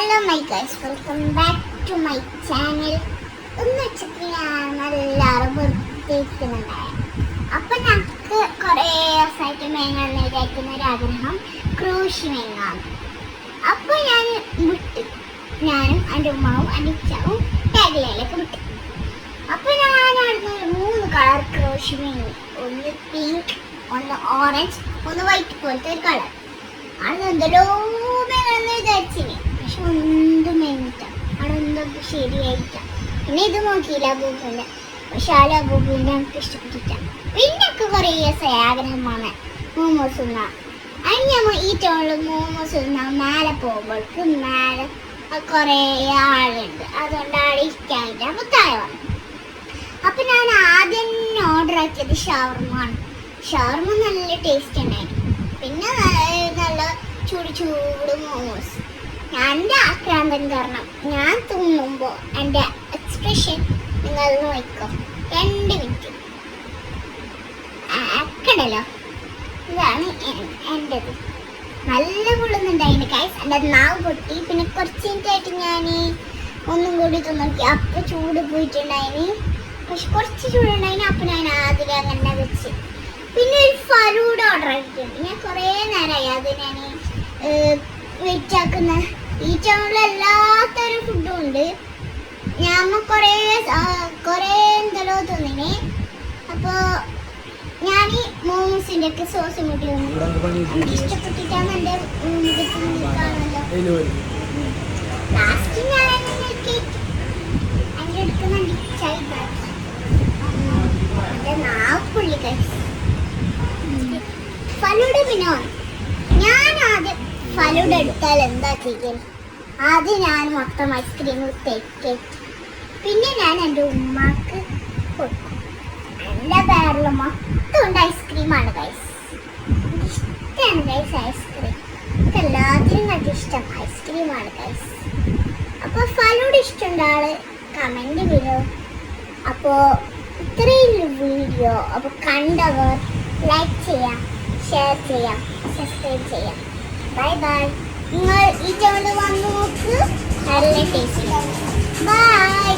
Hello my guys, welcome back to my channel. ഒന്ന് വെച്ചിട്ട് ഞാൻ നല്ല വെറുതെയിരിക്കുന്നുണ്ടായി. അപ്പം ഞങ്ങൾക്ക് കുറേ ദിവസമായിട്ട് മേങ്ങാന്ന് വിചാരിക്കുന്ന ഒരാഗ്രഹം ക്രൂശി മേങ്ങാന്ന്. അപ്പോൾ ഞാൻ വിട്ടു, ഞാനും എൻ്റെ ഉമ്മാവും എൻ്റെ ഉച്ചാവും ടാഗ്ലയിലേക്ക് വിട്ടു. അപ്പോൾ ഞാൻ അവിടുന്ന് 3 കളർ ക്രൂശി മേങ്ങി. ഒന്ന് പിങ്ക്, ഒന്ന് ഓറഞ്ച്, ഒന്ന് വൈറ്റ് പോലത്തെ ഒരു കളർ. അത് എന്തെല്ലോ മേങ്ങാന്ന് വിചാരിച്ചിനി, പക്ഷെ ഒന്നും മേങ്ങിട്ട അവിടെ എന്തൊക്കെ ശരിയായിട്ട. പിന്നെ ഇത് നോക്കിയില്ല അബൂബിൻ്റെ, പക്ഷെ ആ അബൂബിൻ്റെ എനിക്ക് ഇഷ്ടപ്പെട്ടിട്ട. പിന്നൊക്കെ കുറേ ആഗ്രഹമാണ് മോമോസ് തിന്നാൻ. അതിന് നമ്മൾ ഈ ടൗണിൽ മോമോസ് തിന്നാൻ മേലെ പോകുമ്പോഴേക്ക് മേലെ കുറേ ആളുണ്ട്, അതുകൊണ്ട് അവിടെ ഇരിക്കാനില്ല. അപ്പോൾ താഴെ വന്നു. അപ്പം ഞാൻ ആദ്യം ഓർഡർ ആക്കിയത് ഷവർമ്മയാണ്. ഷവർമ്മ നല്ല ടേസ്റ്റ് ഉണ്ടായിരുന്നു. പിന്നെ നല്ല ചൂട് മോമോസ്. എൻ്റെ ആക്രാന്തം കാരണം ഞാൻ തിന്നുമ്പോൾ എൻ്റെ എക്സ്പ്രഷൻ നിങ്ങൾ നോക്കോ. 2 മിനിറ്റ് ആക്കണല്ലോ. ഇതാണ് എൻ്റെത്. നല്ല കൊള്ളുന്നുണ്ടായിന് കൈസ്. എൻ്റെ നാവ് പൊട്ടി. പിന്നെ കുറച്ച് മിനിറ്റായിട്ട് ഞാൻ ഒന്നും കൂടി തിന്നോക്കി. അപ്പം ചൂട് പോയിട്ടുണ്ടായിന്, പക്ഷെ കുറച്ച് ചൂടുണ്ടായിന്. അപ്പം ഞാൻ ആദ്യം അങ്ങനെ വെച്ച്. പിന്നെ ഒരു ഫലൂഡ ഓർഡർ ആക്കിയിട്ടുണ്ട്. ഞാൻ കുറേ നേരമായി അത് ഞാൻ വെയിറ്റ് ആക്കുന്ന. ഈ ടൗണിൽ എല്ലാത്തരം ഫുഡും ഉണ്ട്. ഞാൻ കുറേ എന്തെല്ലോ തിന്നിന്. അപ്പോൾ ഞാൻ ഈ മോമോസിൻ്റെ ഒക്കെ സോസ് മുട്ടി എനിക്ക് ഇഷ്ടപ്പെട്ടിട്ടാണ് എൻ്റെ കാണുമല്ലോ. ലാസ്റ്റ് ഞാൻ അതിൻ്റെ എടുക്കുന്നുണ്ട് എൻ്റെ നാപ്പുള്ളി കഴിച്ചു ഫലൂഡ. പിന്നെ ഞാൻ ആദ്യം ഫലൂഡ എടുത്താൽ എന്താ ചെയ്യൽ? ആദ്യം ഞാൻ മൊത്തം ഐസ്ക്രീം തേക്ക്, പിന്നെ ഞാൻ എൻ്റെ ഉമ്മാക്ക് കൊടുക്കും. എൻ്റെ പേരിൽ മൊത്തം ഉണ്ട് ഐസ്ക്രീമാണ് ഗൈസ്. ഇഷ്ടമാണ് ഗൈസ് ഐസ്ക്രീം. എനിക്ക് എല്ലാത്തിനും നല്ല ഇഷ്ടം ഐസ്ക്രീമാണ് ഗൈസ്. അപ്പോൾ ഫലൂഡ ഇഷ്ടമുണ്ട് ആള് കമൻറ്റ് വരും. അപ്പോൾ ഇത്രയും വീഡിയോ അപ്പോൾ കണ്ടവർ ലൈക്ക് ചെയ്യാം, ഷെയർ ചെയ്യാം, സബ്സ്ക്രൈബ് ചെയ്യാം. Bye bye. നിങ്ങൾ ഈ ചാനൽ വന്ന് നോക്ക്, നല്ല ടേസ്റ്റ്. ബൈ.